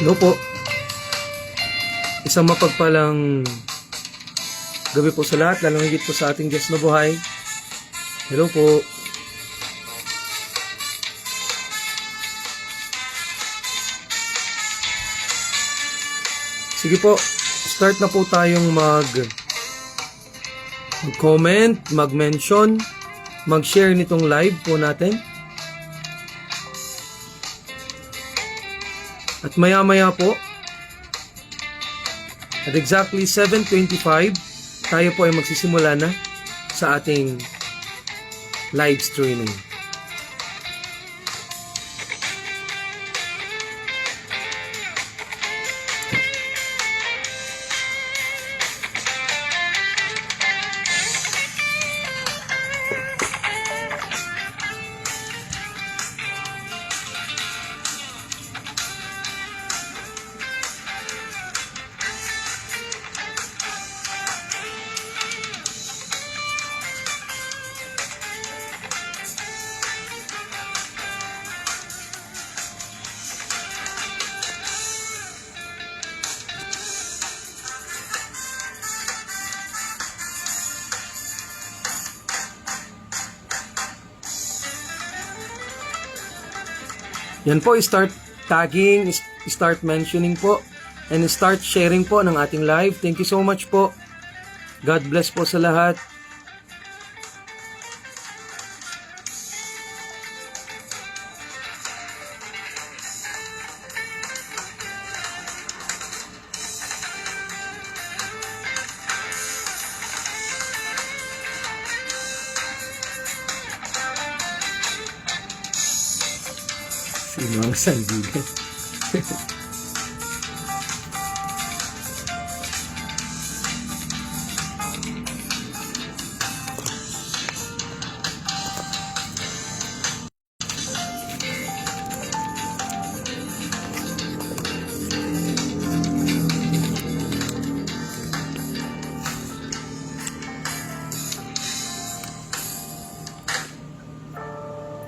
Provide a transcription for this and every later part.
Hello po. Isang mapagpalang gabi po sa lahat, lalong higit po sa ating Diyos na buhay. Hello po. Sige po, start na po tayong mag-comment, mag-mention, mag-share nitong live po natin. At maya-maya po, at exactly 7:25, tayo po ay magsisimula na sa ating live streaming. Yan po, start tagging, start mentioning po, and start sharing po ng ating live. Thank you so much po. God bless po sa lahat. Sino ang sandigan?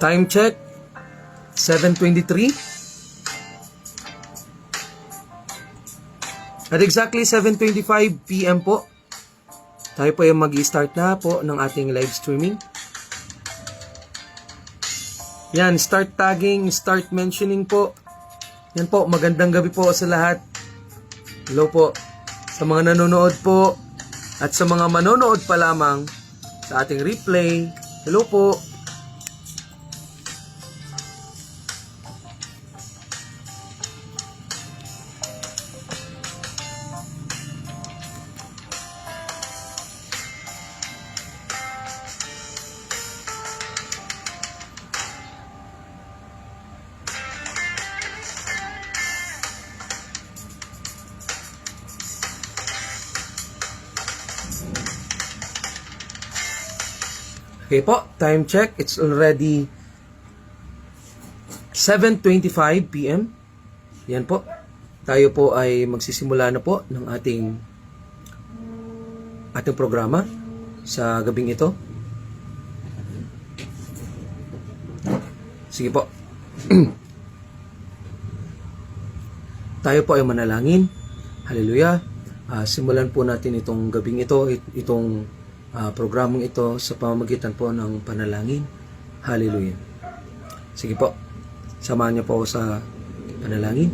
Time check, 7:23. At exactly 7:25 PM po, tayo po ay mag-i-start na po ng ating live streaming. Yan, start tagging, start mentioning po. Yan po, magandang gabi po sa lahat. Hello po sa mga nanonood po at sa mga manonood pa lamang sa ating replay. Hello po. Okay po, time check. It's already 7:25 PM. Yan po. Tayo po ay magsisimula na po ng ating programa sa gabing ito. Sige po. Tayo po ay manalangin. Hallelujah. Simulan po natin itong gabing ito, itong programang ito sa pamamagitan po ng panalangin. Hallelujah. Sige po, samahan niyo po ako sa panalangin.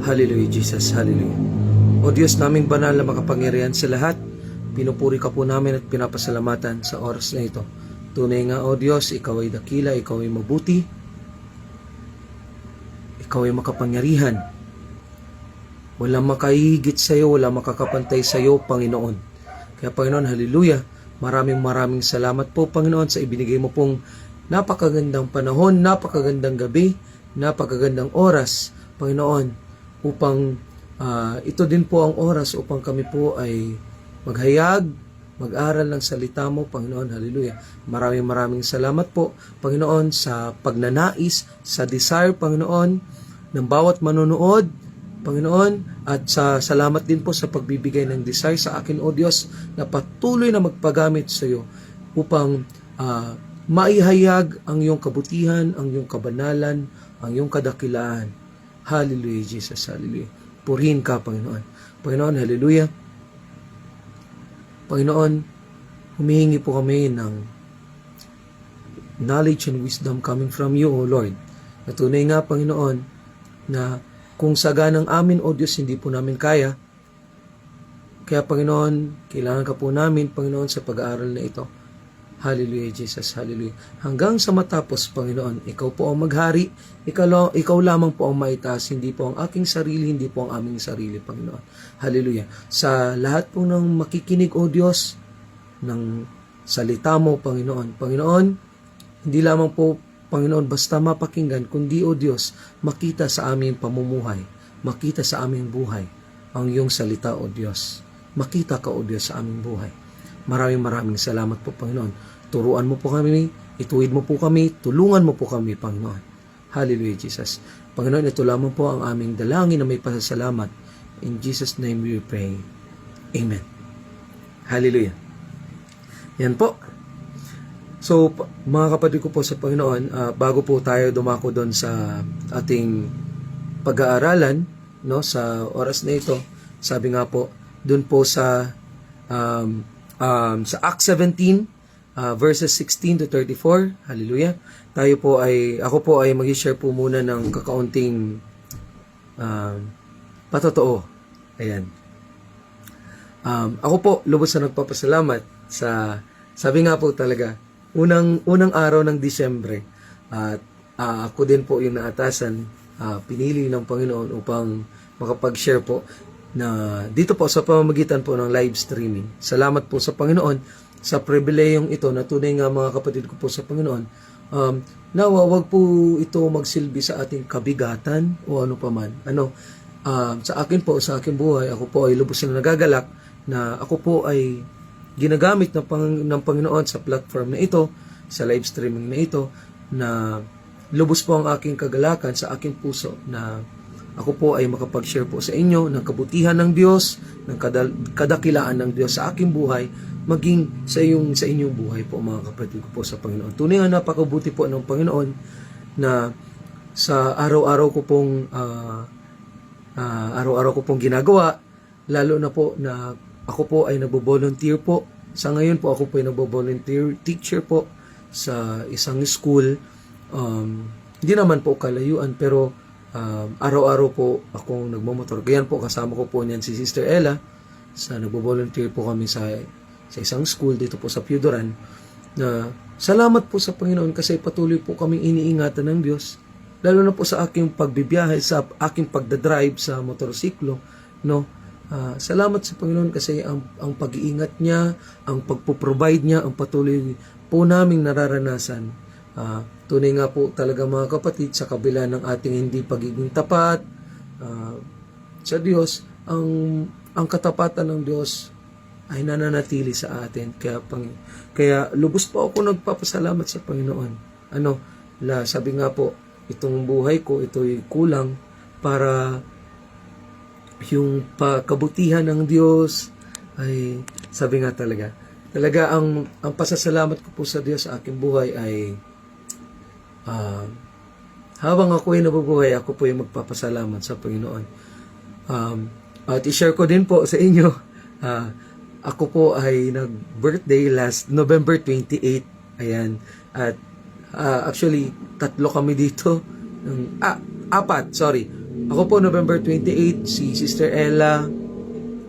Hallelujah, Jesus. Hallelujah. O Diyos naming banal na makapangyarihan sa lahat, pinupuri ka po namin at pinapasalamatan sa oras na ito. Tunay nga, O Diyos, ikaw ay dakila, ikaw ay mabuti, ikaw ay makapangyarihan. Walang makahigit sa iyo, walang makakapantay sa iyo, Panginoon. Kaya Panginoon, hallelujah, maraming salamat po Panginoon sa ibinigay mo pong napakagandang panahon, napakagandang gabi, napakagandang oras Panginoon, upang ito din po ang oras upang kami po ay maghayag, mag-aral ng salita mo Panginoon, hallelujah. Maraming salamat po Panginoon sa pagnanais, sa desire Panginoon ng bawat manonood Panginoon, at salamat din po sa pagbibigay ng desire sa akin, O Diyos, na patuloy na magpagamit sa iyo upang maihayag ang iyong kabutihan, ang iyong kabanalan, ang iyong kadakilaan. Hallelujah, Jesus. Hallelujah. Purihin ka, Panginoon. Panginoon, hallelujah. Panginoon, humihingi po kami ng knowledge and wisdom coming from you, O Lord. Natunay nga, Panginoon, na kung saga ng amin, O Diyos, hindi po namin kaya. Kaya, Panginoon, kailangan ka po namin, Panginoon, sa pag-aaral na ito. Hallelujah, Jesus. Hallelujah. Hanggang sa matapos, Panginoon, ikaw po ang maghari, ikaw lamang po ang maitaas, hindi po ang aking sarili, hindi po ang aming sarili, Panginoon. Hallelujah. Sa lahat po ng makikinig, O Diyos, ng salita mo, Panginoon. Panginoon, hindi lamang po, Panginoon, basta mapakinggan, kundi, O Diyos, makita sa aming pamumuhay, makita sa aming buhay, ang iyong salita, O Diyos. Makita ka, O Diyos, sa aming buhay. Maraming salamat po, Panginoon. Turuan mo po kami, ituwid mo po kami, tulungan mo po kami, Panginoon. Hallelujah, Jesus. Panginoon, ito lamang po ang aming dalangin na may pasasalamat. In Jesus' name we pray. Amen. Hallelujah. Yan po. So, mga kapatid ko po sa Panginoon, bago po tayo dumako doon sa ating pag-aaralan, no, sa oras na ito, sabi nga po, doon po sa Acts 17, verses 16 to 34, hallelujah, ako po ay mag-share po muna ng kakaunting patotoo. Ayan. Ako po, lubos na nagpapasalamat sa, sabi nga po talaga, unang araw ng Disyembre, at ako din po yung naatasan, pinili ng Panginoon upang makapag-share po na dito po sa pamamagitan po ng live streaming. Salamat po sa Panginoon sa pribilehiyong ito na tunay nga mga kapatid ko po sa Panginoon. Nawa, wag po ito magsilbi sa ating kabigatan o ano paman. Sa akin po, sa aking buhay, ako po ay lubos na nagagalak na ako po ay ginagamit ng Panginoon sa platform na ito, sa live streaming na ito, na lubos po ang aking kagalakan sa aking puso na ako po ay makapag-share po sa inyo ng kabutihan ng Diyos, ng kadakilaan ng Diyos sa aking buhay, maging sa inyong buhay po, mga kapatid ko po sa Panginoon. Tunay nga napakabuti po ng Panginoon na sa araw-araw ko pong ginagawa, lalo na po na ako po ay nagbo-volunteer po. Sa ngayon po ako po ay nagbo-volunteer teacher po sa isang school. Hindi naman po kalayuan, pero araw-araw po akong nagmamotor. Ganyan po, kasama ko po niyan si Sister Ella. Nagbo-volunteer po kami sa isang school dito po sa Piudoran. Na salamat po sa Panginoon kasi patuloy po kaming iniingatan ng Diyos. Lalo na po sa aking pagbibiyahe, sa aking pagdadrive sa motorsiklo. No? Salamat sa Panginoon kasi ang pag-iingat niya, ang pagpo-provide niya, ang patuloy po naming nararanasan. Tunay nga po talaga mga kapatid, sa kabila ng ating hindi pagiging tapat sa Diyos, ang katapatan ng Diyos ay nananatili sa atin. Kaya lubos po ako nagpapasalamat sa Panginoon. Sabi nga po, itong buhay ko, ito'y kulang para yung kabutihan ng Diyos ay, sabi nga talaga ang pasasalamat ko po sa Diyos sa aking buhay ay habang ako ay nabubuhay, ako po ay magpapasalamat sa Panginoon. At i-share ko din po sa inyo, ako po ay nag-birthday last November 28. Ayan. At actually, 3 kami dito. 4, sorry. Ako po November 28, si Sister Ella,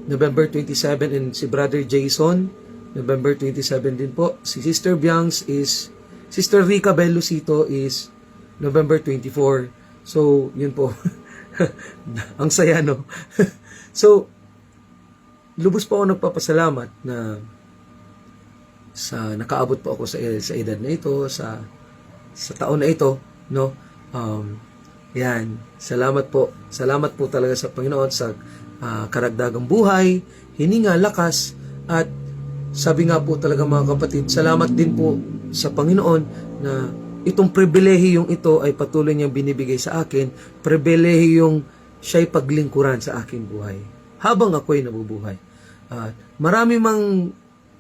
November 27, and si Brother Jason, November 27 din po. Si Sister Biangs is, Sister Rica Bellusito is November 24. So, yun po. Ang saya, no? So, lubos po ako nagpapasalamat na nakaabot po ako sa edad na ito, sa taon na ito, no? Yan. Salamat po. Salamat po talaga sa Panginoon sa karagdagang buhay, hininga, lakas, at sabi nga po talaga mga kapatid, salamat din po sa Panginoon na itong pribilehiyong ito ay patuloy niyang binibigay sa akin, pribilehiyong siya'y paglingkuran sa aking buhay habang ako'y nabubuhay. Marami mang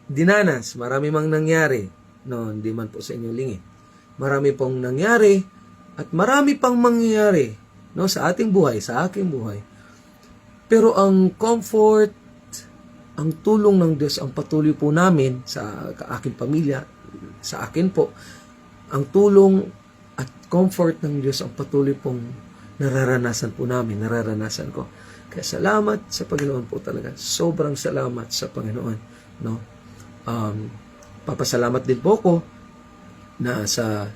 dinanas, marami mang nangyari, no, hindi man po sa inyong lingid. Marami pong nangyari at marami pang mangyayari no, sa ating buhay, sa aking buhay. Pero ang comfort, ang tulong ng Diyos, ang patuloy po namin sa aking pamilya, sa akin po, ang tulong at comfort ng Diyos ang patuloy pong nararanasan po namin, nararanasan ko. Kaya salamat sa Panginoon po talaga. Sobrang salamat sa Panginoon, no? Papasalamat din po ko na sa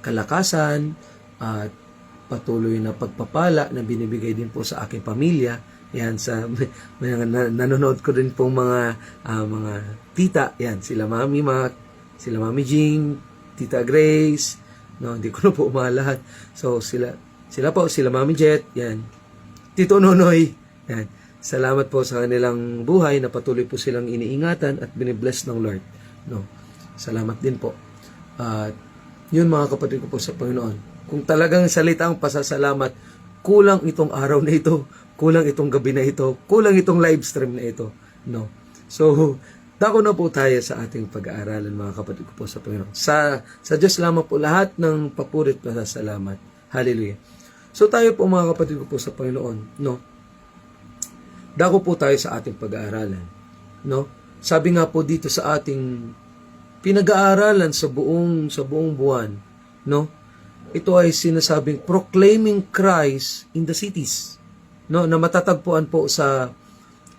kalakasan at patuloy na pagpapala na binibigay din po sa aking pamilya. Yan, sa nanonood ko din po mga tita, yan, sila Mami Jing, Tita Grace, no, hindi ko na po lahat. So sila Mami Jet, yan, Tito Nonoy, yan. Salamat po sa kanilang buhay na patuloy po silang iniingatan at binibless ng Lord, no. Salamat din po. At yun mga kapatid ko po sa Panginoon. Kung talagang salitang pasasalamat, kulang itong araw na ito, kulang itong gabi na ito, kulang itong live stream na ito, no. So, dako na po tayo sa ating pag-aaralan mga kapatid ko po sa Panginoon. Sa Diyos lamang po lahat ng papurit pasasalamat. Hallelujah. So tayo po mga kapatid ko po sa Panginoon, no. Dako po tayo sa ating pag-aaralan, no. Sabi nga po dito sa ating pinag-aaralan sa buong buwan, no. Ito ay sinasabing proclaiming Christ in the cities, no, na matatagpuan po sa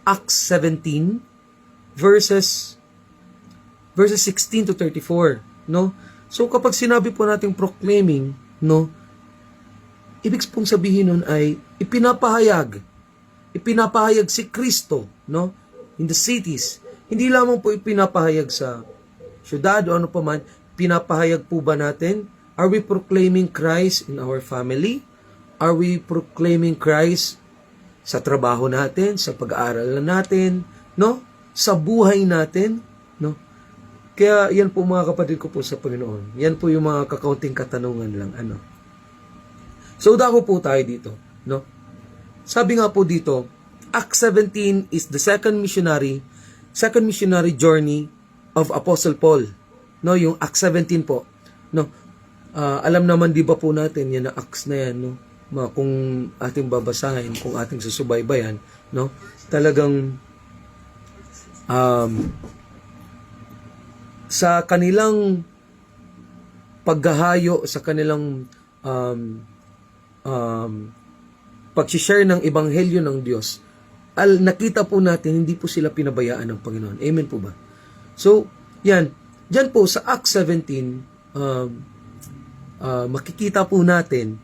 Acts 17 verses 16 to 34, no. So kapag sinabi po nating proclaiming, no, ibig pong sabihin nun ay ipinapahayag si Kristo, no, in the cities. Hindi lamang po ipinapahayag sa syudad o ano pa man, pinapahayag po ba natin? Are we proclaiming Christ in our family? Are we proclaiming Christ sa trabaho natin, sa pag-aaral natin, no? Sa buhay natin, no? Kaya yan po mga kapatid ko po sa Panginoon. Yan po yung mga kakaunting katanungan lang, ano. So dako po tayo dito, no? Sabi nga po dito, Acts 17 is the second missionary journey of Apostle Paul, no? Yung Acts 17 po, no? Alam naman di ba po natin yan na Acts na yan, no? Kung ating babasahin, kung ating susubaybayan, no? Talagang sa kanilang paghahayo, sa kanilang pag-share ng ebanghelyo ng Diyos, nakita po natin hindi po sila pinabayaan ng Panginoon. Amen po ba? So, yan. Diyan po sa Acts 17, makikita po natin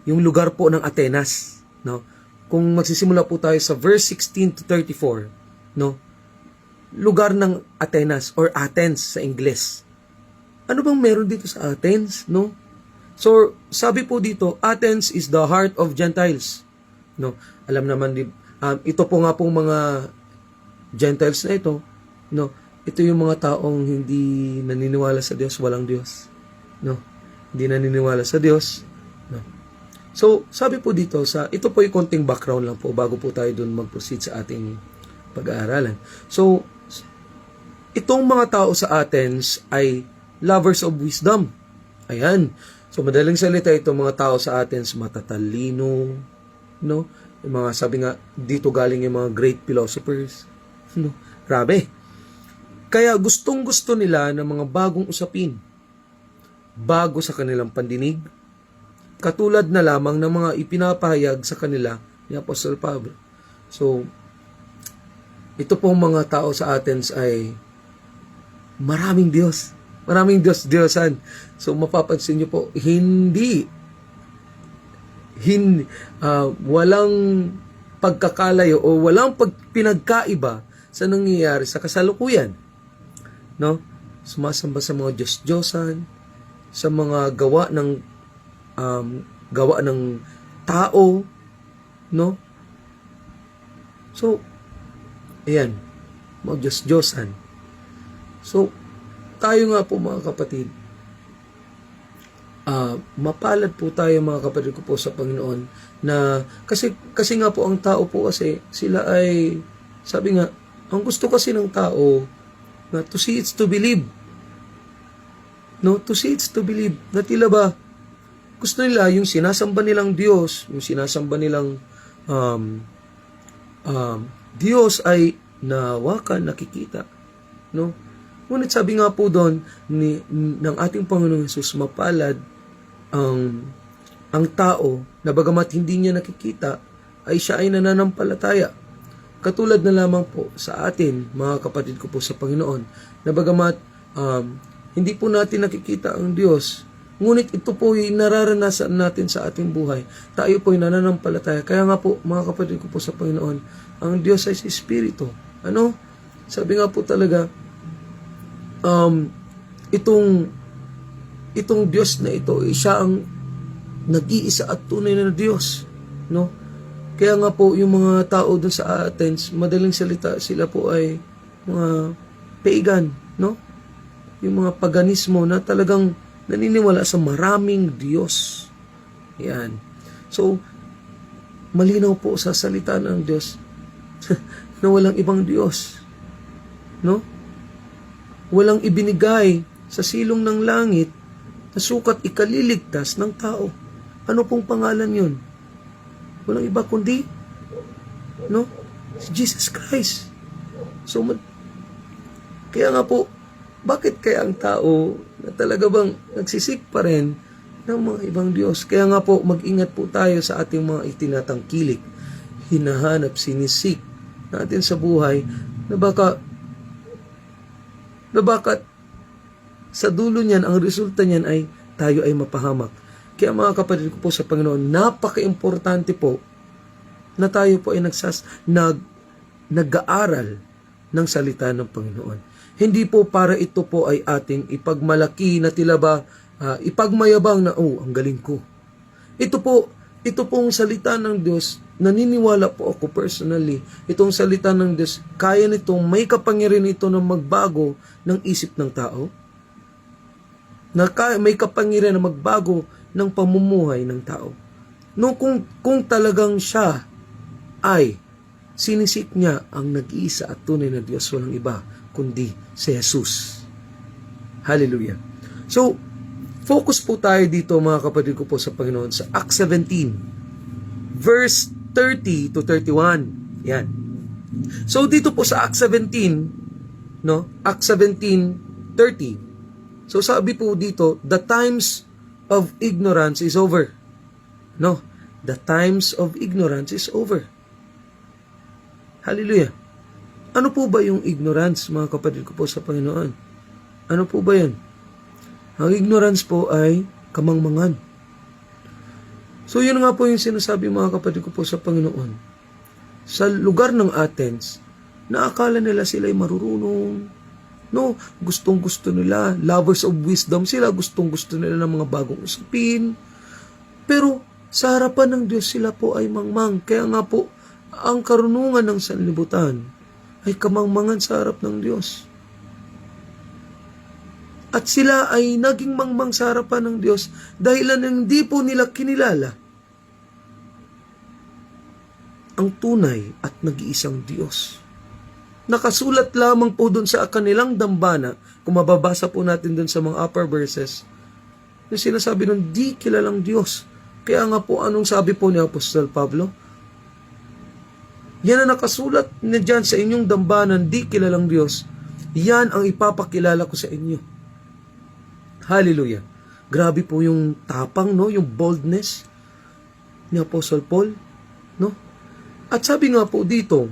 yung lugar po ng Atenas, no? Kung magsisimula po tayo sa verse 16 to 34, no? Lugar ng Atenas or Athens sa Ingles. Ano bang meron dito sa Athens, no? So, sabi po dito, Athens is the heart of Gentiles, no? Alam naman ito po nga pong mga Gentiles na ito, no? Ito yung mga taong hindi naniniwala sa Diyos, walang Diyos, no? Hindi naniniwala sa Diyos, no? So, sabi po dito, ito po yung konting background lang po bago po tayo dun mag-proceed sa ating pag-aaralan. So, itong mga tao sa Athens ay lovers of wisdom. Ayan. So, madaling salita, itong mga tao sa Athens, matatalino, no? Yung mga, sabi nga, dito galing yung mga great philosophers. No? Grabe. Kaya gustong-gusto nila ng mga bagong usapin. Bago sa kanilang pandinig, katulad na lamang ng mga ipinapahayag sa kanila ni Apostle Pablo. So, ito pong mga tao sa Athens ay maraming Diyos. Maraming Diyos-Diyosan. So, mapapansin nyo po, walang pagkakalayo o walang pinagkaiba sa nangyayari sa kasalukuyan. No? Sumasamba sa mga Diyos-Diyosan, sa mga gawa ng tao, no? So, ayan, mga Diyos-Diyosan. So, tayo nga po mga kapatid, mapalad po tayo mga kapatid ko po sa Panginoon na kasi nga po ang tao po kasi sila ay, sabi nga, ang gusto kasi ng tao na to see it's to believe. No, to see it's to believe. Na tila ba Gusto nila yung sinasamba nilang Diyos, yung sinasamba nilang Diyos ay nawakan, nakikita. No? Ngunit sabi nga po doon ng ating Panginoong Hesus, mapalad ang tao na bagamat hindi niya nakikita, ay siya ay nananampalataya. Katulad na lamang po sa atin, mga kapatid ko po sa Panginoon, na bagamat hindi po natin nakikita ang Diyos, ngunit ito po ay nararanasan natin sa ating buhay. Tayo po ay nananampalataya. Kaya nga po, mga kapatid ko po sa Panginoon, ang Diyos ay si Espiritu. Ano? Sabi nga po talaga, itong Diyos na ito, siya ang nag-iisa at tunay na Diyos. No? Kaya nga po, yung mga tao dun sa Athens, madaling salita, sila po ay mga pagan, no? Yung mga paganismo na talagang naniniwala sa maraming Diyos. Yan. So, malinaw po sa salita ng Diyos na walang ibang Diyos. No? Walang ibinigay sa silong ng langit na sukat ikaliligtas ng tao. Ano pong pangalan yun? Walang iba kundi, no? Si Jesus Christ. So, kaya nga po, bakit kaya ang tao na talaga bang nagsisik pa rin ng mga ibang Diyos? Kaya nga po, mag-ingat po tayo sa ating mga itinatangkilik, hinahanap, sinisik natin sa buhay na baka sa dulo niyan, ang resulta niyan ay tayo ay mapahamak. Kaya mga kapatid ko po sa Panginoon, napaka-importante po na tayo po ay nag-aaral ng salita ng Panginoon. Hindi po para ito po ay ating ipagmalaki na tila ba, ipagmayabang na, ang galing ko. Ito pong salita ng Diyos, naniniwala po ako personally, itong salita ng Diyos, kaya nitong may kapangyarihan ito na magbago ng isip ng tao, may kapangyarihan na magbago ng pamumuhay ng tao. No, kung talagang siya ay sinisik niya ang nag-iisa at tunay na Diyos, walang iba kundi si Jesus. Hallelujah. So, focus po tayo dito mga kapatid ko po sa Panginoon sa Acts 17 verse 30 to 31. Yan. So, dito po sa Acts 17, no? Acts 17:30. So, sabi po dito, the times of ignorance is over. No, the times of ignorance is over. Hallelujah. Ano po ba yung ignorance, mga kapatid ko po sa Panginoon? Ano po ba yan? Ang ignorance po ay kamangmangan. So, yun nga po yung sinasabi, mga kapatid ko po sa Panginoon. Sa lugar ng Athens, naakala nila sila ay marurunong. No, gustong-gusto nila, lovers of wisdom sila, gustong-gusto nila ng mga bagong usapin. Pero sa harapan ng Diyos sila po ay mangmang. Kaya nga po, ang karunungan ng sanlibutan ay kamangmangan sa harap ng Diyos. At sila ay naging mangmang sa harapan ng Diyos dahil hindi po nila kinilala ang tunay at nag-iisang Diyos. Nakasulat lamang po doon sa kanilang dambana, kung mababasa po natin doon sa mga upper verses, yung sinasabi nun, di kilalang Diyos. Kaya nga po, anong sabi po ni Apostol Pablo? Yan ang nakasulat na dyan sa inyong dambanan, di kilalang Diyos. Yan ang ipapakilala ko sa inyo. Hallelujah. Grabe po yung tapang, no? Yung boldness ni Apostle Paul, no? At sabi nga po dito,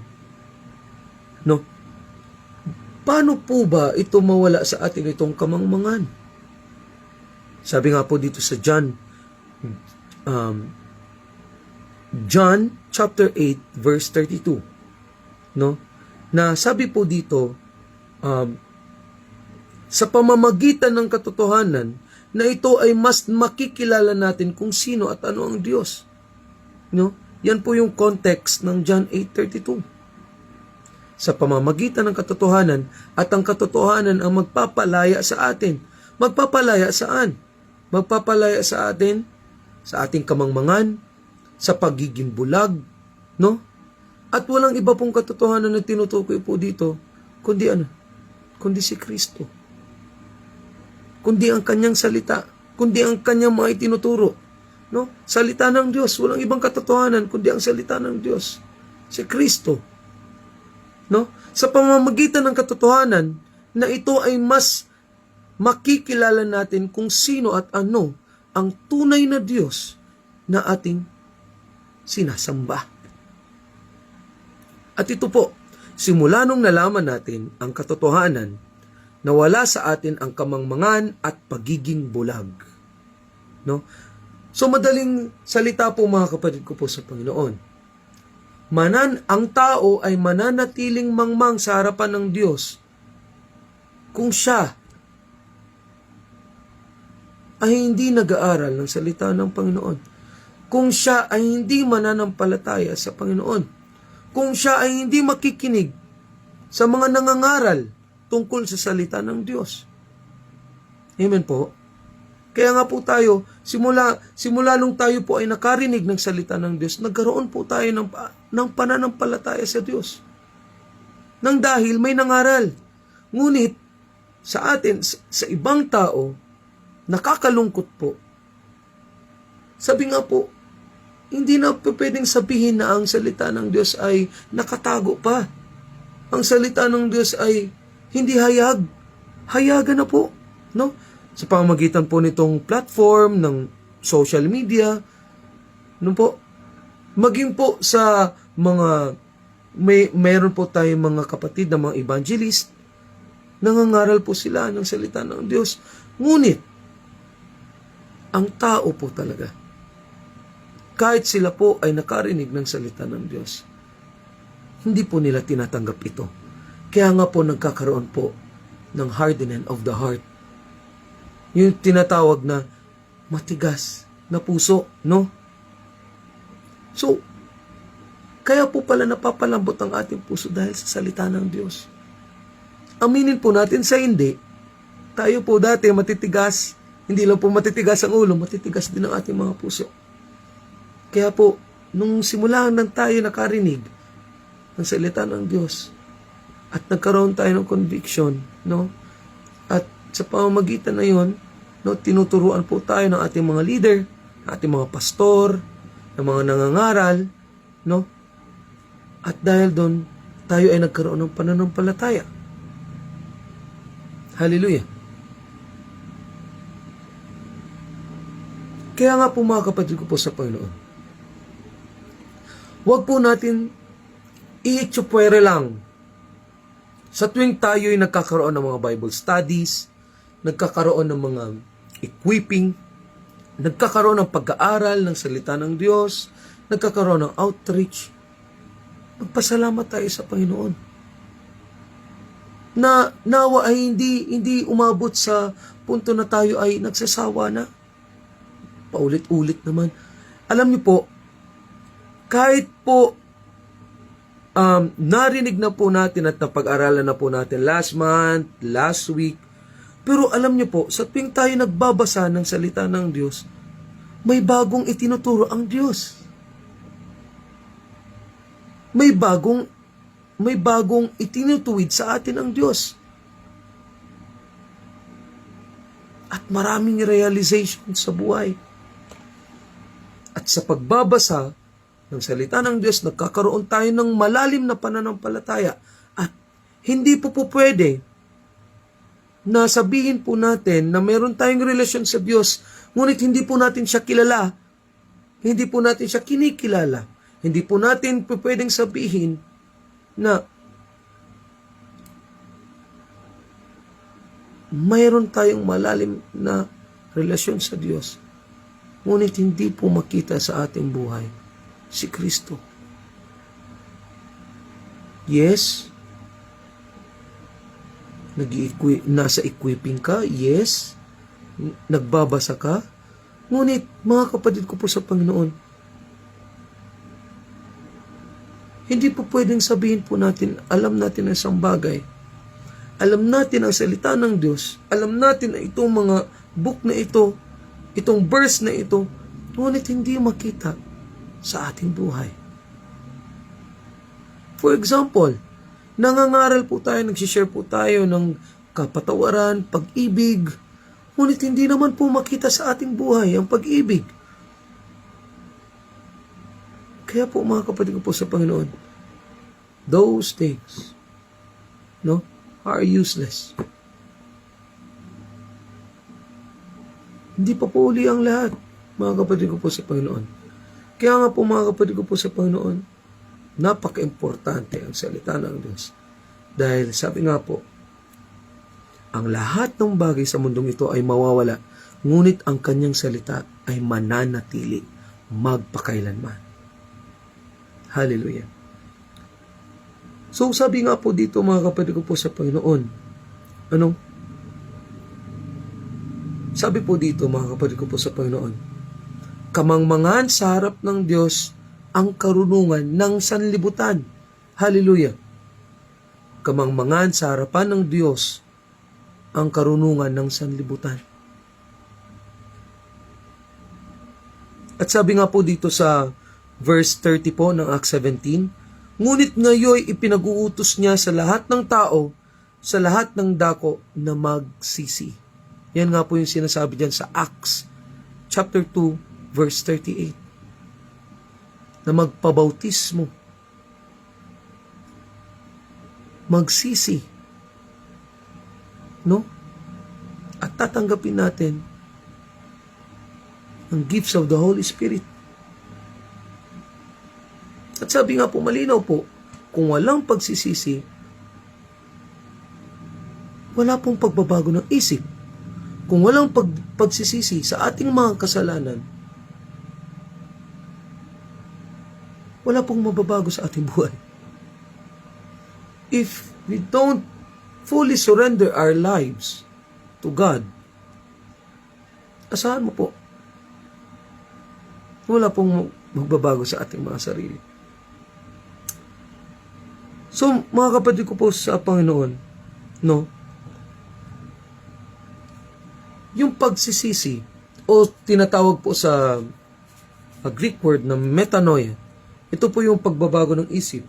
no, paano po ba ito mawala sa atin itong kamangmangan? Sabi nga po dito sa John chapter 8 verse 32, no? Na sabi po dito, sa pamamagitan ng katotohanan na ito ay mas makikilala natin kung sino at ano ang Diyos. No? Yan po yung context ng John 8:32. Sa pamamagitan ng katotohanan at ang katotohanan ang magpapalaya sa atin. Magpapalaya saan? Magpapalaya sa atin, sa ating kamangmangan, sa pagiging bulag, no? At walang iba pong katotohanan na tinutukoy po dito, kundi ano? Kundi si Kristo. Kundi ang kanyang salita, kundi ang kanyang mga itinuturo. No? Salita ng Diyos, walang ibang katotohanan kundi ang salita ng Diyos, si Kristo. No? Sa pamamagitan ng katotohanan na ito ay mas makikilala natin kung sino at ano ang tunay na Diyos na ating sinasamba. At ito po, simula nung nalaman natin ang katotohanan, nawala sa atin ang kamangmangan at pagiging bulag. No? So madaling salita po mga kapatid ko po sa Panginoon. Ang tao ay mananatiling mangmang sa harapan ng Diyos kung siya ay hindi nag-aaral ng salita ng Panginoon. Kung siya ay hindi mananampalataya sa Panginoon. Kung siya ay hindi makikinig sa mga nangangaral tungkol sa salita ng Diyos. Amen po. Kaya nga po tayo, simula nung tayo po ay nakarinig ng salita ng Diyos, nagkaroon po tayo ng pananampalataya sa Diyos. Nang dahil may nangaral. Ngunit sa atin, sa ibang tao, nakakalungkot po. Sabi nga po, hindi na pwedeng sabihin na ang salita ng Diyos ay nakatago pa. Ang salita ng Diyos ay hindi hayag. Hayagan na po. No? Sa pamamagitan po nitong platform ng social media, no po, maging po sa mga, mayroon po tayong mga kapatid na mga evangelist, nangangaral po sila ng salita ng Diyos. Ngunit, ang tao po talaga, kahit sila po ay nakarinig ng salita ng Diyos, hindi po nila tinatanggap ito. Kaya nga po nagkakaroon po ng hardening of the heart. Yung tinatawag na matigas na puso, no? So, kaya po pala napapalambot ang ating puso dahil sa salita ng Diyos. Aminin po natin sa hindi, tayo po dati matitigas, hindi lang po matitigas ang ulo, matitigas din ang ating mga puso. Kaya po, nung simula nang tayo nakarinig ng salita ng Diyos at nagkaroon tayo ng conviction, no? At sa pamamagitan na yon, no, tinuturuan po tayo ng ating mga leader, ating mga pastor, ng mga nangangaral, no? At dahil doon, tayo ay nagkaroon ng pananampalataya. Hallelujah. Kaya nga po mga kapatid ko po sa Panginoon, huwag po natin iitsupwere lang sa tuwing tayo ay nagkakaroon ng mga Bible studies, nagkakaroon ng mga equipping, nagkakaroon ng pag-aaral ng salita ng Diyos, nagkakaroon ng outreach. Magpasalamat tayo sa Panginoon. Na nawa ay hindi umabot sa punto na tayo ay nagsasawa na. Paulit-ulit naman. Alam niyo po, kahit po narinig na po natin at napag-aralan na po natin last month, last week, pero alam niyo po, sa tuwing tayo nagbabasa ng salita ng Diyos, may bagong itinuturo ang Diyos. May bagong itinutuwid sa atin ang Diyos. At maraming realization sa buhay. At sa pagbabasa ng salita ng Diyos, nagkakaroon tayo ng malalim na pananampalataya. At hindi po pwede na sabihin po natin na meron tayong relasyon sa Diyos, ngunit hindi po natin siya kilala, hindi po natin siya kinikilala, hindi po natin pwedeng sabihin na mayroon tayong malalim na relasyon sa Diyos, ngunit hindi po makita sa ating buhay si Kristo. Yes, nasa equipping ka, yes, nagbabasa ka, ngunit mga kapatid ko po sa Panginoon, hindi po pwedeng sabihin po natin, alam natin ang isang bagay, alam natin ang salita ng Diyos, alam natin na itong mga book na ito, itong verse na ito, ngunit hindi makita sa ating buhay. For example, nangangaral po tayo, nagsishare po tayo ng kapatawaran, pag-ibig, ngunit hindi naman po makita sa ating buhay ang pag-ibig. Kaya po mga kapatid ko po sa Panginoon, those things, no, are useless. Hindi pa po uli ang lahat, mga kapatid ko po sa Panginoon. Kaya nga po mga kapatid ko po sa Panginoon, napaka-importante ang salita ng Diyos. Dahil sabi nga po, ang lahat ng bagay sa mundong ito ay mawawala, ngunit ang kanyang salita ay mananatili magpakailanman. Hallelujah. So sabi nga po dito mga kapatid ko po sa Panginoon, sabi po dito mga kapatid ko po sa Panginoon, kamangmangan sa harap ng Diyos ang karunungan ng sanlibutan. Hallelujah. Kamangmangan sa harapan ng Diyos ang karunungan ng sanlibutan. At sabi nga po dito sa verse 30 po ng Acts 17, ngunit ngayon ipinag-uutos niya sa lahat ng tao, sa lahat ng dako na magsisi. Yan nga po yung sinasabi dyan sa Acts chapter 2 verse 38. Na magpabautismo. Magsisi. No? At tatanggapin natin ang gifts of the Holy Spirit. At sabi nga po, malinaw po, kung walang pagsisisi, wala pong pagbabago ng isip. Kung walang pagsisisi sa ating mga kasalanan, wala pong mababago sa ating buhay. If we don't fully surrender our lives to God, asahan mo po, wala pong magbabago sa ating mga sarili. So, mga kapatid ko po sa Panginoon, no, yung pagsisisi, o tinatawag po sa Greek word na metanoia, ito po yung pagbabago ng isip,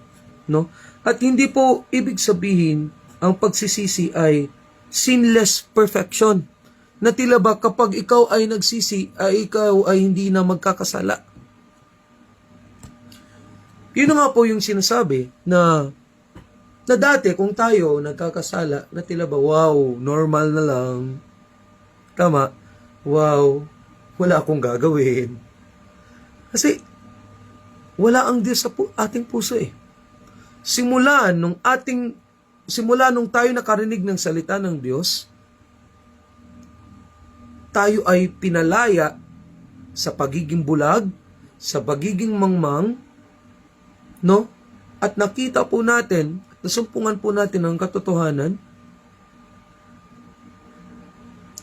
no? At hindi po ibig sabihin ang pagsisisi ay sinless perfection. Na tila ba kapag ikaw ay nagsisi, ay ikaw ay hindi na magkakasala. Yun nga po yung sinasabi na dati kung tayo nagkakasala, na tila ba, wow, normal na lang. Tama? Wow, wala akong gagawin. Kasi wala ang Diyos sa ating puso eh. Simula nung tayo nakarinig ng salita ng Diyos, tayo ay pinalaya sa pagiging bulag, sa pagiging mangmang, no? At nakita po natin, nasumpungan po natin ang katotohanan,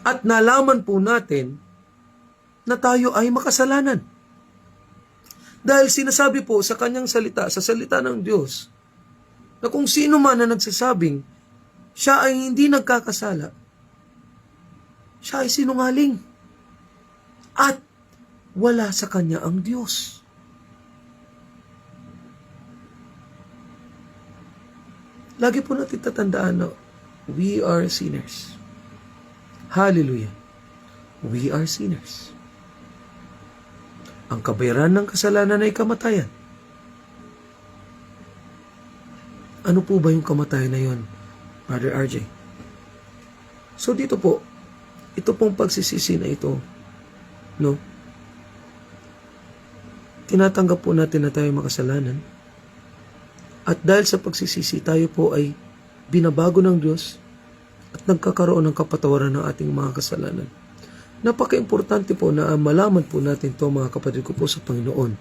at nalaman po natin na tayo ay makasalanan. Dahil sinasabi po sa kanyang salita, sa salita ng Diyos, na kung sino man na nagsasabing siya ay hindi nagkakasala, siya ay sinungaling. At wala sa kanya ang Diyos. Lagi po natin tatandaan na we are sinners. Hallelujah. We are sinners. Ang kabayaran ng kasalanan ay kamatayan. Ano po ba yung kamatayan na yon, Brother RJ? So dito po, ito pong pagsisisi na ito, no? Tinatanggap po natin na tayo makasalanan. At dahil sa pagsisisi, tayo po ay binabago ng Diyos at nagkakaroon ng kapatawaran ng ating mga kasalanan. Napaka-importante po na malaman po natin to, mga kapatid ko po sa Panginoon,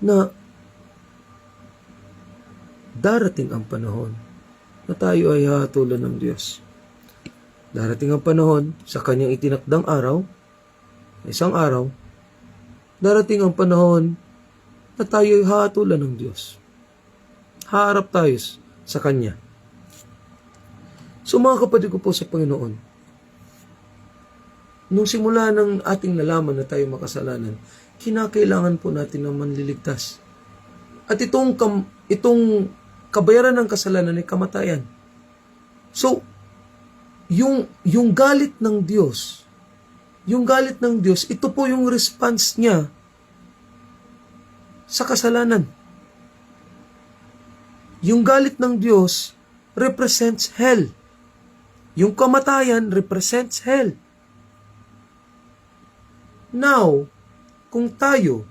na darating ang panahon na tayo ay hahatulan ng Diyos. Darating ang panahon sa kanyang itinakdang araw, isang araw, darating ang panahon na tayo ay hahatulan ng Diyos. Haharap tayo sa Kanya. So mga kapatid ko po sa Panginoon, nung simula ng ating nalaman na tayo makasalanan, kinakailangan po natin na manliligtas. At itong kabayaran ng kasalanan ay kamatayan. So, yung galit ng Diyos, ito po yung response niya sa kasalanan. Yung galit ng Diyos represents hell. Yung kamatayan represents hell. Now, kung tayo,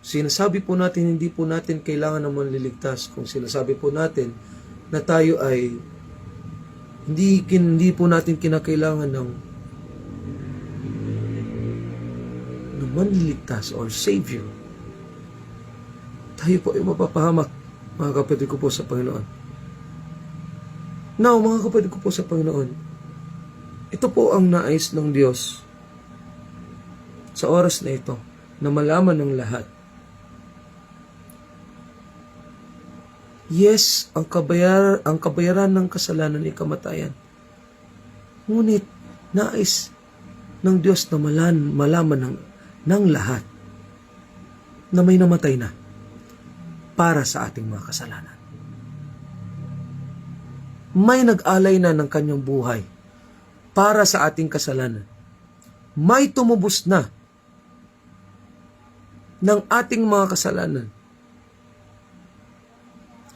sinasabi po natin hindi po natin kailangan ng manliligtas, kung sinasabi po natin na tayo ay hindi po natin kinakailangan ng manliligtas or Savior, tayo po ay mapapahamak, mga kapatid ko po sa Panginoon. Now, mga kapatid ko po sa Panginoon, ito po ang nais ng Diyos sa oras na ito, na malaman ng lahat. Yes, ang kabayaran ng kasalanan ay kamatayan. Ngunit, nais ng Diyos na malaman ng lahat na may namatay na para sa ating mga kasalanan. May nag-alay na ng kanyang buhay para sa ating kasalanan. May tumubos na ng ating mga kasalanan.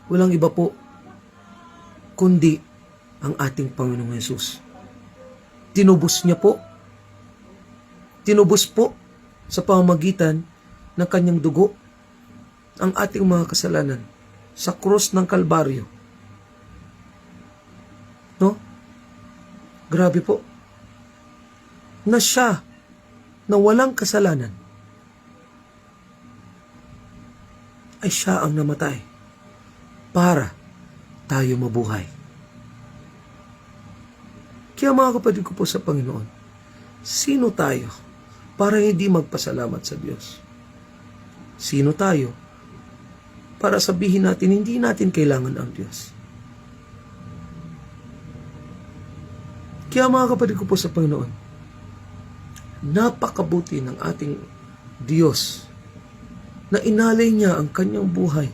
Walang iba po kundi ang ating Panginoong Hesus. Tinubos niya po. Tinubos po sa pamamagitan ng kanyang dugo ang ating mga kasalanan sa krus ng Kalbaryo. No? Grabe po. Na siya na walang kasalanan ay siya ang namatay para tayo mabuhay. Kaya mga kapatid ko po sa Panginoon, sino tayo para hindi magpasalamat sa Diyos? Sino tayo para sabihin natin hindi natin kailangan ang Diyos? Kaya mga kapatid ko po sa Panginoon, napakabuti ng ating Diyos na inalay niya ang kanyang buhay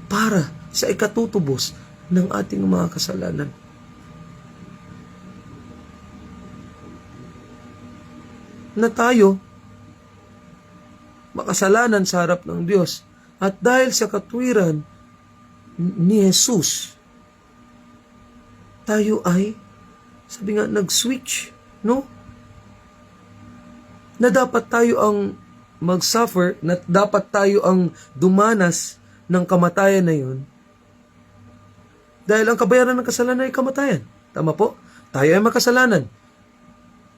para sa ikatutubos ng ating mga kasalanan. Na tayo makasalanan sa harap ng Diyos, at dahil sa katwiran ni Jesus, tayo ay, sabi nga, nag-switch, no? Na dapat tayo ang mag-suffer, na dapat tayo ang dumanas ng kamatayan na yun. Dahil ang kabayaran ng kasalanan ay kamatayan. Tama po? Tayo ay makasalanan.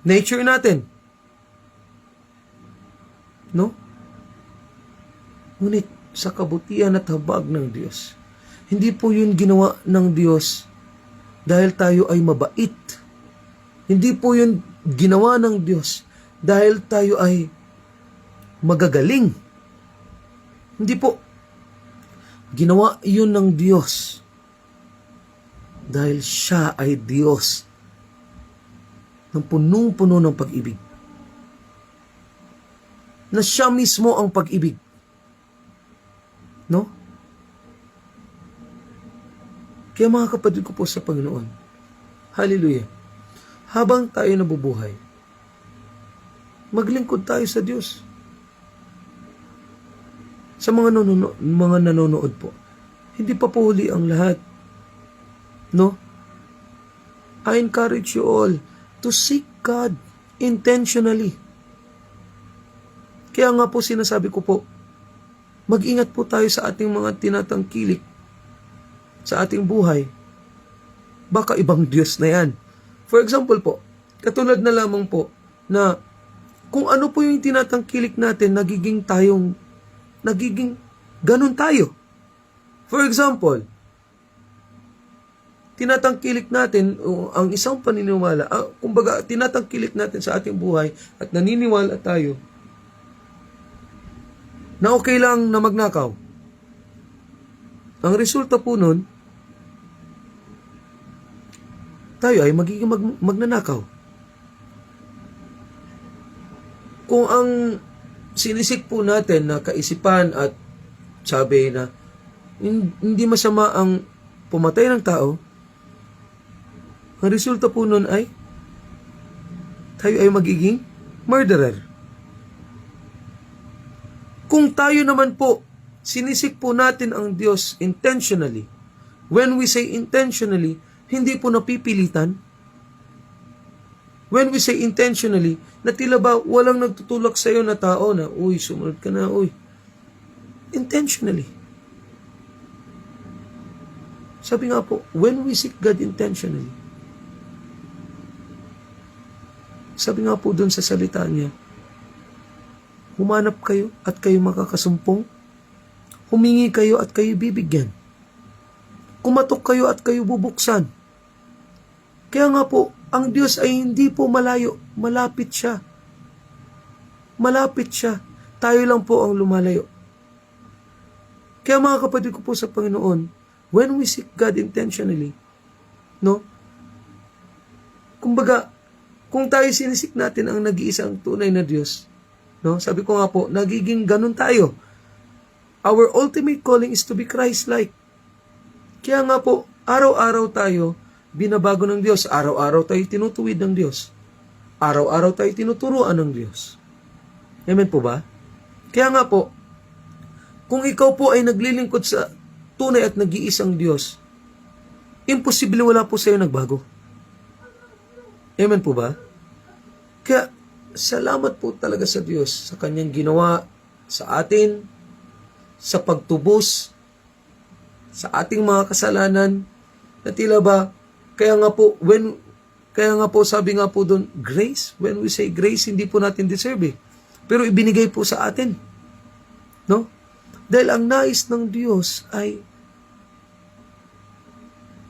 Nature natin. No? Ngunit sa kabutihan at habag ng Diyos, hindi po yun ginawa ng Diyos dahil tayo ay mabait. Hindi po yun ginawa ng Diyos dahil tayo ay magagaling. Hindi po. Ginawa yun ng Diyos dahil siya ay Diyos ng punong-puno ng pag-ibig. Na siya mismo ang pag-ibig. No? Kaya mga kapatid ko po sa Panginoon, hallelujah, habang tayo nabubuhay, maglingkod tayo sa Diyos. Sa mga nanonood po, hindi pa po huli ang lahat. No? I encourage you all to seek God intentionally. Kaya nga po sinasabi ko po, mag-ingat po tayo sa ating mga tinatangkilik sa ating buhay. Baka ibang Diyos na yan. For example po, katulad na lamang po na kung ano po yung tinatangkilik natin, nagiging ganun tayo. For example, tinatangkilik natin ang isang paniniwala, kumbaga tinatangkilik natin sa ating buhay at naniniwala tayo na okay lang na magnakaw. Ang resulta po nun, tayo ay magiging magnanakaw. Kung ang sinisik po natin na kaisipan at sabi na hindi masama ang pumatay ng tao, ang resulta po nun ay tayo ay magiging murderer. Kung tayo naman po sinisik po natin ang Diyos intentionally. When we say intentionally, hindi po napipilitan. When we say intentionally, na tila ba walang nagtutulak sa iyo na tao na, uy, sumunod ka na, uy. Intentionally. Sabi nga po, when we seek God intentionally, sabi nga po doon sa salita niya, humanap kayo at kayo makakasumpong. Humingi kayo at kayo bibigyan. Kumatok kayo at kayo bubuksan. Kaya nga po, ang Diyos ay hindi po malayo. Malapit siya. Malapit siya. Tayo lang po ang lumalayo. Kaya mga kapatid ko po sa Panginoon, when we seek God intentionally, no? Kumbaga, kung tayo sinisik natin ang nag-iisang tunay na Diyos, no? Sabi ko nga po, nagiging ganun tayo. Our ultimate calling is to be Christ-like. Kaya nga po, araw-araw tayo binabago ng Diyos. Araw-araw tayo tinutuwid ng Diyos. Araw-araw tayo tinuturuan ng Diyos. Amen po ba? Kaya nga po, kung ikaw po ay naglilingkod sa tunay at nag-iisang Diyos, imposible wala po sa iyo nagbago. Amen po ba? Kaya, salamat po talaga sa Diyos sa Kanyang ginawa sa atin, sa pagtubos, sa ating mga kasalanan, na tila ba, kaya nga po sabi nga po doon, grace, when we say grace, hindi po natin deserve eh. Pero ibinigay po sa atin. No? Dahil ang nais ng Diyos ay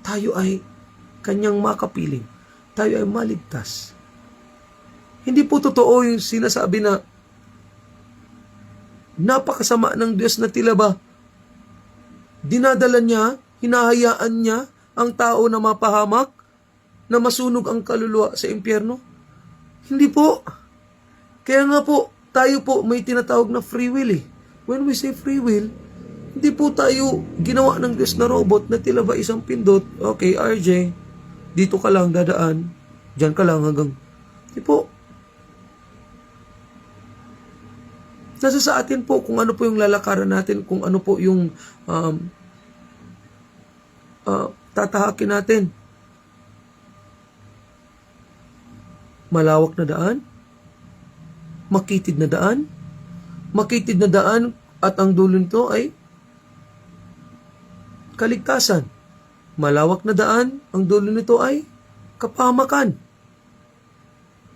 tayo ay Kanyang makapiling. Tayo ay maligtas. Hindi po totoo yung sinasabi na napakasama ng Diyos na tila ba dinadala niya, hinahayaan niya ang tao na mapahamak, na masunog ang kaluluwa sa impyerno. Hindi po. Kaya nga po, tayo po may tinatawag na free will eh. When we say free will, hindi po tayo ginawa ng Diyos na robot na tila ba isang pindot, okay, RJ, dito ka lang dadaan, dyan ka lang hanggang, hindi po. Nasa sa atin po kung ano po yung lalakaran natin, kung ano po yung tatahakin natin. Malawak na daan, makitid na daan at ang dulo nito ay kaligtasan. Malawak na daan, ang dulo nito ay kapahamakan.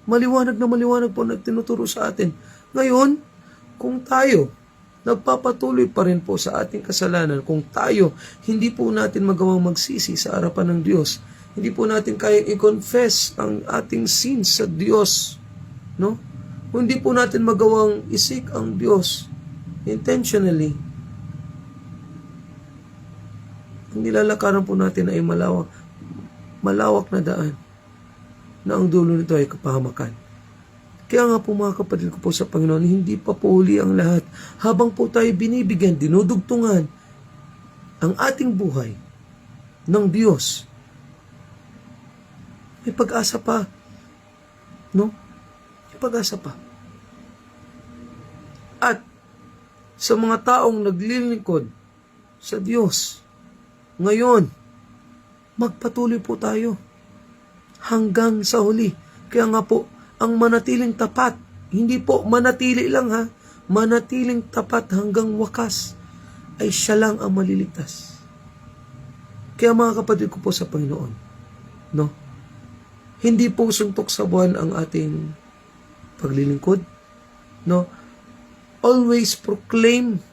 Maliwanag po na tinuturo sa atin. Ngayon, kung tayo nagpapatuloy pa rin po sa ating kasalanan, kung tayo hindi po natin magawang magsisi sa harapan ng Diyos, hindi po natin kayang i-confess ang ating sins sa Diyos, no? Kung hindi po natin magawang isik ang Diyos intentionally, ang nilalakaran po natin ay malawak na daan na ang dulo nito ay kapahamakan. Kaya nga po mga kapatid ko po sa Panginoon, hindi pa po huli ang lahat. Habang po tayo binibigyan, dinudugtungan ang ating buhay ng Diyos, may pag-asa pa. No? May pag-asa pa. At sa mga taong naglilingkod sa Diyos, ngayon, magpatuloy po tayo hanggang sa huli. Kaya nga po, ang manatiling tapat, hindi po manatili lang ha, manatiling tapat hanggang wakas, ay siya lang ang maliligtas. Kaya mga kapatid ko po sa Panginoon, no? Hindi po suntok sa buwan ang ating paglilingkod, no? Always proclaim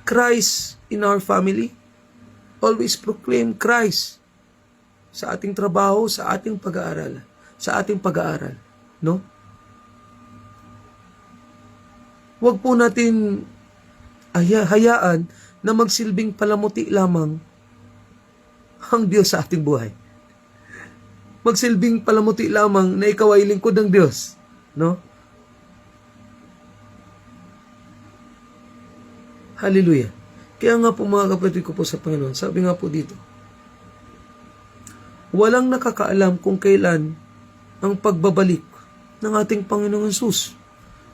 Christ in our family. Always proclaim Christ sa ating trabaho, sa ating pag-aaral, no? Huwag po natin hayaan na magsilbing palamuti lamang ang Diyos sa ating buhay. Magsilbing palamuti lamang na ikaw ay lingkod ng Diyos, no? Hallelujah. Kaya nga po mga kapatid ko po sa Panginoon, sabi nga po dito, walang nakakaalam kung kailan ang pagbabalik ng ating Panginoong Hesus.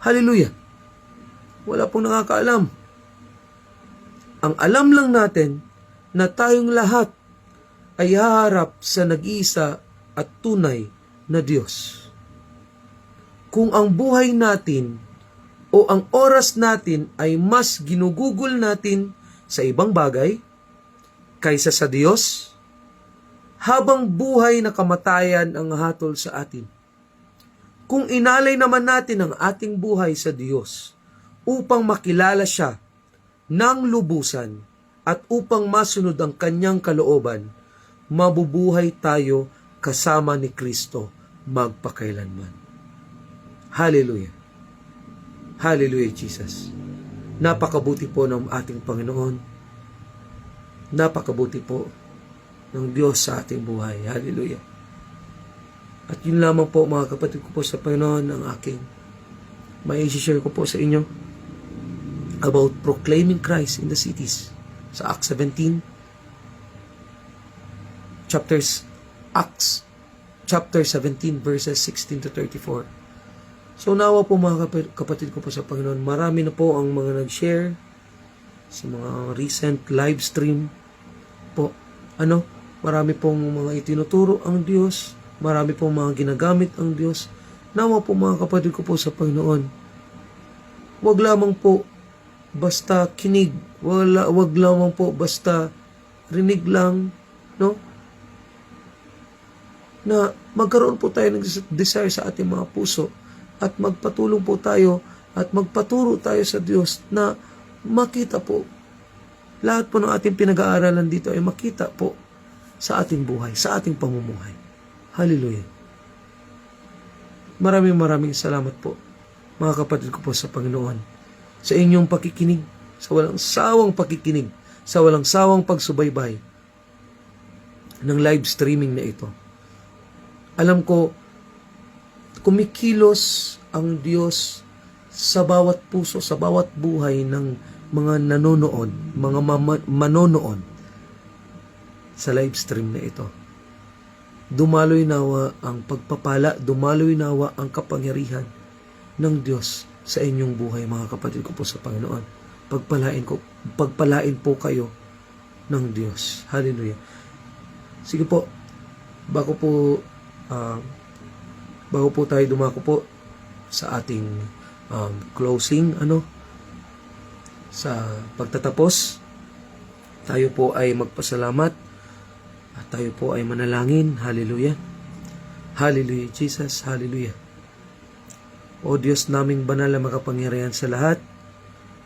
Hallelujah. Wala pong nakakaalam. Ang alam lang natin na tayong lahat ay haharap sa nag-iisa at tunay na Diyos. Kung ang buhay natin o ang oras natin ay mas ginugugol natin sa ibang bagay kaysa sa Diyos, habang buhay na kamatayan ang hatol sa atin. Kung inalay naman natin ang ating buhay sa Diyos upang makilala siya ng lubusan at upang masunod ang kanyang kalooban, mabubuhay tayo kasama ni Kristo magpakailanman. Hallelujah. Hallelujah, Jesus. Napakabuti po ng ating Panginoon. Napakabuti po ng Diyos sa ating buhay. Hallelujah. At yun lamang po mga kapatid ko po sa Panginoon ang aking mai-share ko po sa inyo about proclaiming Christ in the cities. Sa Acts 17, Acts chapter 17 verses 16 to 34. So nawa po mga kapatid ko po sa Panginoon, marami na po ang mga nag-share sa mga recent live stream po. Marami pong mga itinuturo ang Diyos, marami pong mga ginagamit ang Diyos. Nawa po mga kapatid ko po sa Panginoon, wag lamang po basta kinig, wag lamang po basta rinig lang, no? Na magkaroon po tayo ng desire sa ating mga puso at magpatulong po tayo at magpaturo tayo sa Diyos na makita po lahat po ng ating pinag-aaralan dito ay makita po sa ating buhay, sa ating pamumuhay. Hallelujah. Maraming salamat po mga kapatid ko po sa Panginoon sa inyong pakikinig, sa walang sawang pakikinig, sa walang sawang pagsubaybay ng live streaming na ito. Alam ko, kumikilos ang Diyos sa bawat puso, sa bawat buhay ng mga nanonood, mga manonood sa live stream na ito. Dumaloy nawa ang pagpapala, dumaloy nawa ang kapangyarihan ng Diyos sa inyong buhay, mga kapatid ko po sa Panginoon. Pagpalain po kayo ng Diyos. Hallelujah. Sige po, bago po tayo dumako po sa ating closing, sa pagtatapos, tayo po ay magpasalamat at tayo po ay manalangin. Hallelujah. Hallelujah, Jesus. Hallelujah. O Diyos naming banal na makapangyarihan sa lahat,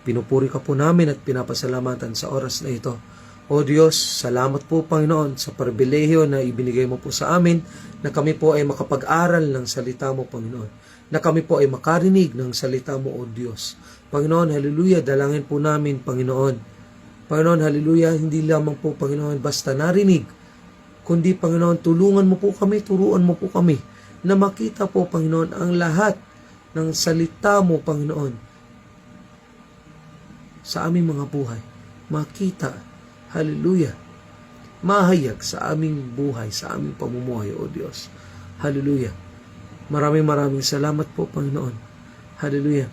pinupuri ka po namin at pinapasalamatan sa oras na ito. O Diyos, salamat po Panginoon sa pribilehiyo na ibinigay mo po sa amin na kami po ay makapag-aral ng salita mo Panginoon. Na kami po ay makarinig ng salita mo o Diyos. Panginoon, hallelujah, dalangin po namin Panginoon. Panginoon, hallelujah, hindi lamang po Panginoon basta narinig, kundi Panginoon, tulungan mo po kami, turuan mo po kami na makita po Panginoon ang lahat ng salita mo Panginoon sa aming mga buhay. Makita, hallelujah, mahayag sa aming buhay, sa aming pamumuhay, O Diyos. Hallelujah. Maraming salamat po, Panginoon. Hallelujah.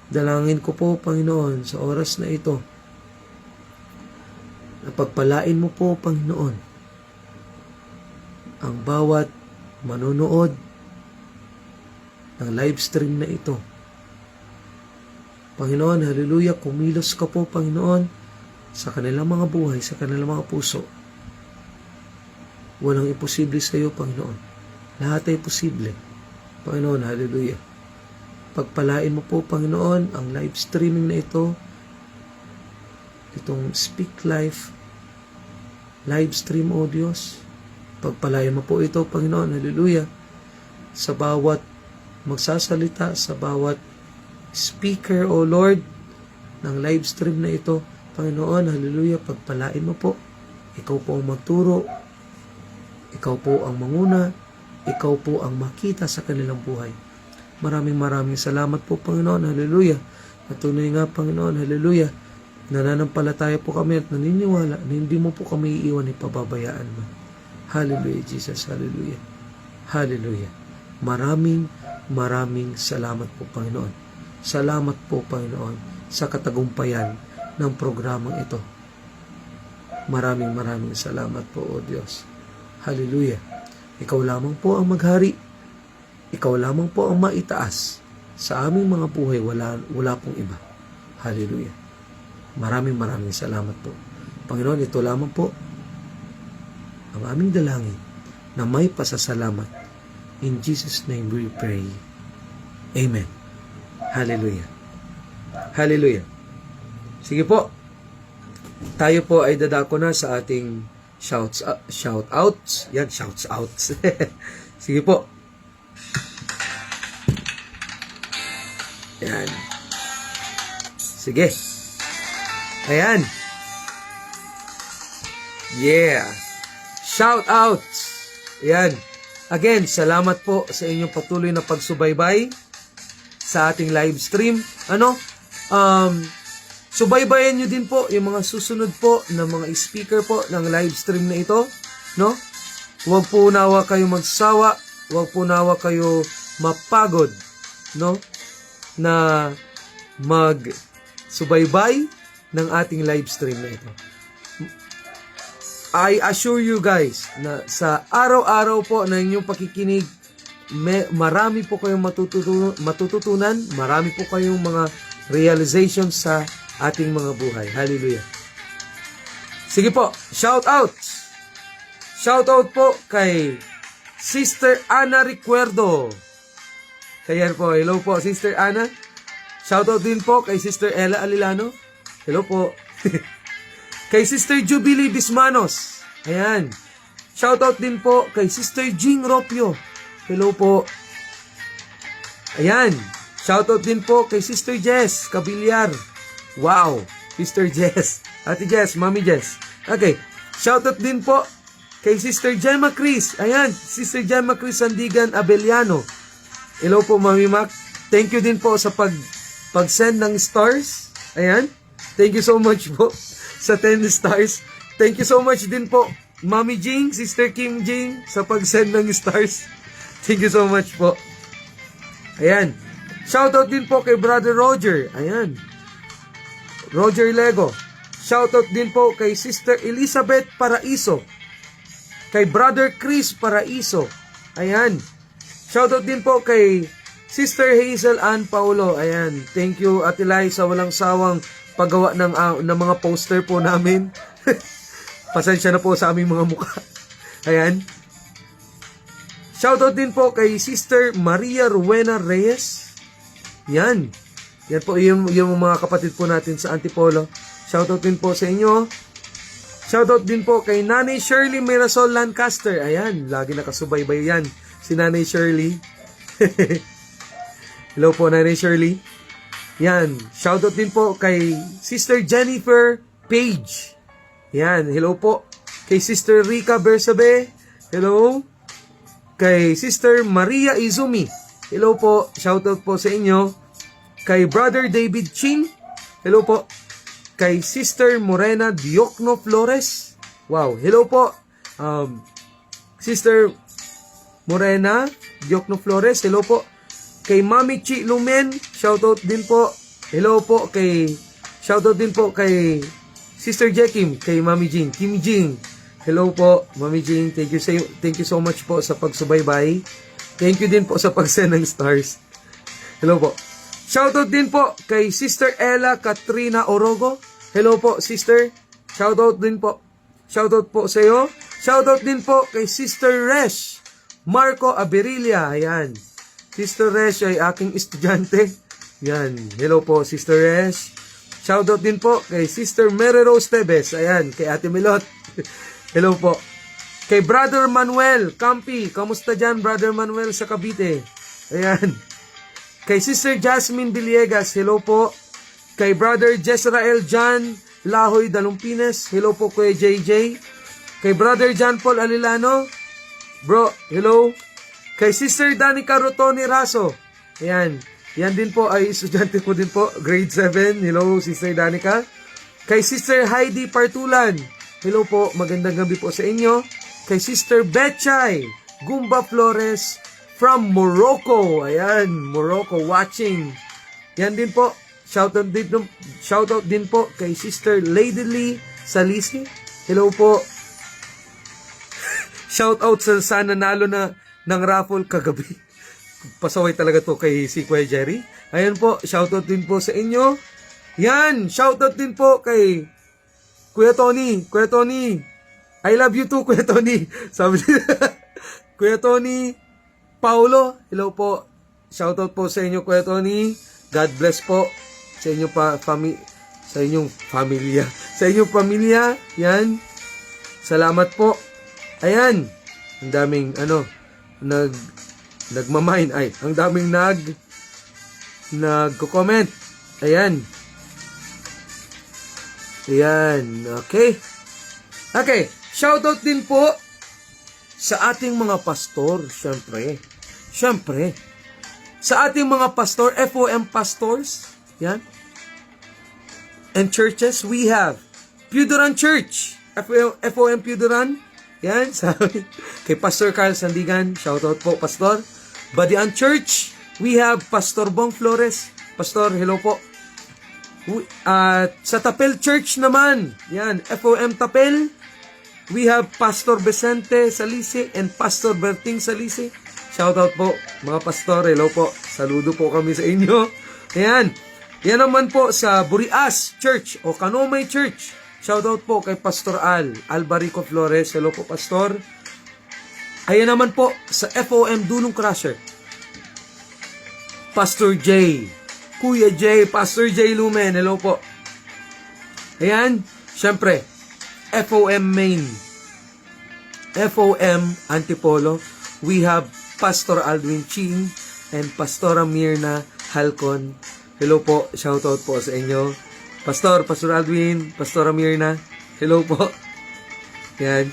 Dalangin ko po, Panginoon, sa oras na ito, na pagpalain mo po, Panginoon, ang bawat manonood ng live stream na ito. Panginoon, hallelujah, kumilos ka po, Panginoon, sa kanilang mga buhay, sa kanilang mga puso. Walang imposible sa iyo, Panginoon. Lahat ay posible. Panginoon, hallelujah. Pagpalain mo po, Panginoon, ang live streaming na ito, itong Speak Life live stream, O Diyos. Pagpalain mo po ito, Panginoon, hallelujah, sa bawat magsasalita, sa bawat speaker, O Lord, ng live stream na ito. Panginoon, hallelujah, pagpalain mo po. Ikaw po ang magturo. Ikaw po ang manguna. Ikaw po ang makita sa kanilang buhay. Maraming salamat po, Panginoon, hallelujah. At tunay nga, Panginoon, hallelujah, nananampalataya po kami at naniniwala na hindi mo po kami iiwan at pababayaan man. Hallelujah, Jesus, hallelujah. Hallelujah. Maraming salamat po, Panginoon. Salamat po, Panginoon, sa katagumpayan ng programang ito. Maraming salamat po, O Diyos. Hallelujah. Ikaw lamang po ang maghari. Ikaw lamang po ang maitaas. Sa aming mga buhay, wala pong iba. Hallelujah. Maraming salamat po. Panginoon, ito lamang po ang aming dalangin na may pasasalamat. In Jesus' name we pray. Amen. Hallelujah. Hallelujah. Sige po. Tayo po ay dadako na sa ating shout-outs. Yan, shout-outs. Sige po. Yan. Sige. Ayan. Yeah. Shout-outs. Ayan. Again, salamat po sa inyong patuloy na pagsubaybay sa ating live stream. Subaybayan nyo din po yung mga susunod po na mga speaker po ng live stream na ito, no? Huwag po nawa kayo magsawa, huwag po nawa kayo mapagod, no? Na mag-subaybay ng ating live stream na ito. I assure you guys na sa araw-araw po na inyong pakikinig, marami po kayong matututunan, marami po kayong mga realizations sa ating mga buhay. Hallelujah. Sige po, shout out. Shout out po kay Sister Ana Recuerdo. Kaya po, hello po Sister Ana. Shout out din po kay Sister Ella Alilano. Hello po. Kay Sister Jubilee Bismanos. Ayan. Shout out din po kay Sister Jing Ropio. Hello po. Ayan. Shout out din po kay Sister Jess Kabilyar. Wow, Sister Jess. Ate Jess, Mami Jess. Okay. Shoutout din po kay Sister Gemma Cris. Ayan, Sister Gemma Cris Sandigan Abeliano. Hello po, Mami Mac. Thank you din po sa pag-send ng stars. Ayan. Thank you so much po sa 10 stars. Thank you so much din po, Mami Jing, Sister Kim Jing, sa pag-send ng stars. Thank you so much po. Ayan. Shoutout din po kay Brother Roger. Ayan. Roger Lego. Shoutout din po kay Sister Elizabeth Paraiso. Kay Brother Chris Paraiso. Ayan. Shoutout din po kay Sister Hazel Ann Paulo. Ayan. Thank you, Ate Lai, sa walang sawang paggawa ng mga poster po namin. Pasensya na po sa aming mga mukha. Ayan. Shoutout din po kay Sister Maria Rowena Reyes. Yan. Yan po yung mga kapatid po natin sa Antipolo. Shoutout din po sa inyo. Shoutout din po kay Nanay Shirley Mirasol Lancaster. Ayan, lagi nakasubaybay yan. Si Nanay Shirley. Hello po, Nanay Shirley. Yan. Shoutout din po kay Sister Jennifer Page. Yan. Hello po. Kay Sister Rica Bersabe. Hello. Kay Sister Maria Izumi. Hello po. Shoutout po sa inyo. Kay Brother David Ching. Hello po. Kay Sister Morena Diokno Flores. Wow. Hello po. Sister Morena Diokno Flores. Hello po. Kay Mami Chi Lumen. Shoutout din po. Hello po. Shoutout din po kay Sister Jekim. Kay Mami Jing. Kim Jing. Hello po. Mami Jing. Thank you so much po sa pagsubaybay. Thank you din po sa pag-send ng stars. Hello po. Shoutout din po kay Sister Ella Katrina Orogo. Hello po, Sister. Shoutout din po. Shoutout po sa iyo. Shoutout din po kay Sister Resh Marco Aberilia. Ayan. Sister Resh ay aking estudyante. Yan. Hello po, Sister Resh. Shoutout din po kay Sister Mary Rose Tebes. Ayan, kay Ate Milot. Hello po. Kay Brother Manuel Campi. Kamusta dyan, Brother Manuel sa Cavite? Ayan. Kay Sister Jasmine Villegas, hello po. Kay Brother Jezrael John Lahoy Dalumpines, hello po kay JJ. Kay Brother John Paul Alilano, bro, hello. Kay Sister Danica Rotoni Raso, ayan. Yan din po ay estudyante ko din po, grade 7, hello Sister Danica. Kay Sister Heidi Partulan, hello po, magandang gabi po sa inyo. Kay Sister Betchay Gumba Flores, from Morocco. Ayan, Morocco watching. Yan din po. Shoutout din po kay Sister Lady Lee Salisi. Hello po. Shout out sa nanalo na ng raffle kagabi. Pasaway talaga to kay si Kuya Jerry. Ayan po, shout out din po sa inyo. Yan, shout out din po kay Kuya Tony. Kuya Tony, I love you too, Kuya Tony. Sabi niya, Kuya Tony, Paulo, hello po. Shout out po sa inyo, Kuya Tony. God bless po sa inyo sa inyong pamilya. Sa inyong pamilya, yan. Salamat po. Ayan. Ang daming nagmamine. Ay, ang daming nagko-comment. Ayan. Ayan. Okay. Okay. Shoutout din po sa ating mga pastor. Siyempre. Sa ating mga pastor, FOM pastors. Yan. And churches, we have Puduran Church. FOM Puduran. Yan. Sabi. Kay Pastor Carl Sandigan. Shoutout po, Pastor. Badian Church. We have Pastor Bong Flores. Pastor, hello po. At sa Tapel Church naman. Yan. FOM Tapel. We have Pastor Vicente Salisi and Pastor Berting Salisi. Shoutout po, mga pastor. Hello po. Saludo po kami sa inyo. Ayan. Yan naman po sa Burias Church o Kanomay Church. Shoutout po kay Pastor Albarico Flores. Hello po, Pastor. Ayan naman po sa FOM Dunong Crusher. Pastor J. Kuya J. Pastor J. Lumen. Hello po. Ayan. Siyempre, FOM Main. FOM Antipolo. We have Pastor Aldwin Ching and Pastora Mirna Halcon. Hello po, shoutout po sa inyo. Pastor Aldwin, Pastora Mirna. Hello po. Yan.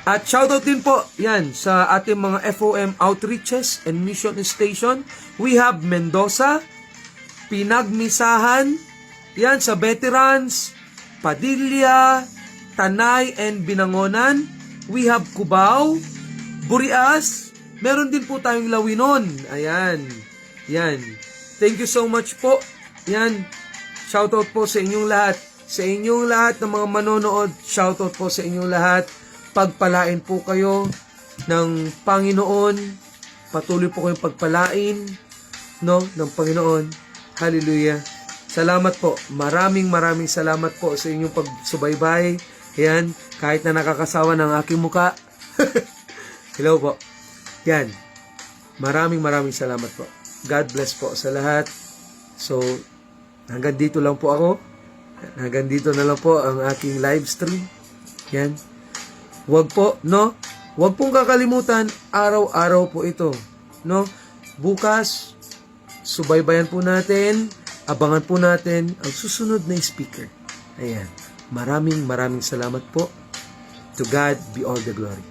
At shoutout din po, yan, sa ating mga FOM outreaches and mission station. We have Mendoza, Pinagmisahan, yan, sa veterans, Padilla, Tanay and Binangonan. We have Cubao, Burias, meron din po tayong Lawinon. Ayan. Yan. Thank you so much po. Yan. Shoutout po sa inyong lahat. Sa inyong lahat ng mga manonood, shoutout po sa inyong lahat. Pagpalain po kayo ng Panginoon. Patuloy po kayong pagpalain ng Panginoon. Hallelujah. Salamat po. Maraming salamat po sa inyong pagsubaybay. Yan. Kahit na nakakasawa ng aking muka. Hello po. Yan. Maraming salamat po. God bless po sa lahat. So, hanggang dito lang po ako. Hanggang dito na lang po ang aking live stream. Yan. Huwag pong kakalimutan, araw-araw po ito. Bukas, subaybayan po natin, abangan po natin ang susunod na speaker. Ayan. Maraming salamat po. To God be all the glory.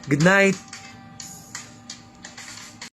Good night.